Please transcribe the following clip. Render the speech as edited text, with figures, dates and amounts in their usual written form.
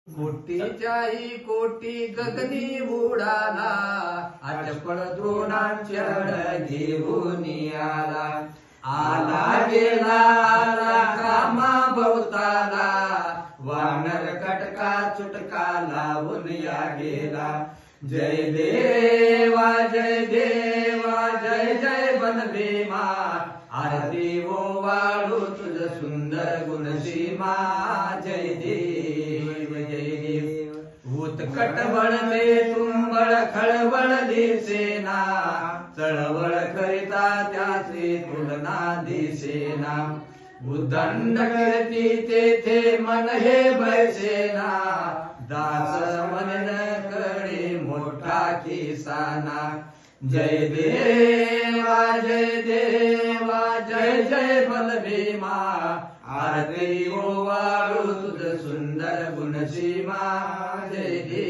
कोटीच्याही कोटी गगनी बुडाला, अचपळ द्रोणांचळ घेऊन आला. आला गेला आला कामा भवताला, वानर कटका चुटका लावून या गेला. जय देवा जय देवा जय जय बलभीमा, आरती ओवाळू तुझ सुंदर गुणसीमा. जय देव जय देव. उत्कट बळले तुंबळ खळबळ दिसेना, चळवळ करिता त्याची तुलना दिसेना. उदंड कीर्ती तेथे मन हे बैसेना, दास मन कडे मोठा किसाना. जय देवा जय देवा जय जय बलभीमा, आरती ओवाळू तुझ सुंदर गुणसीमा. जय देव.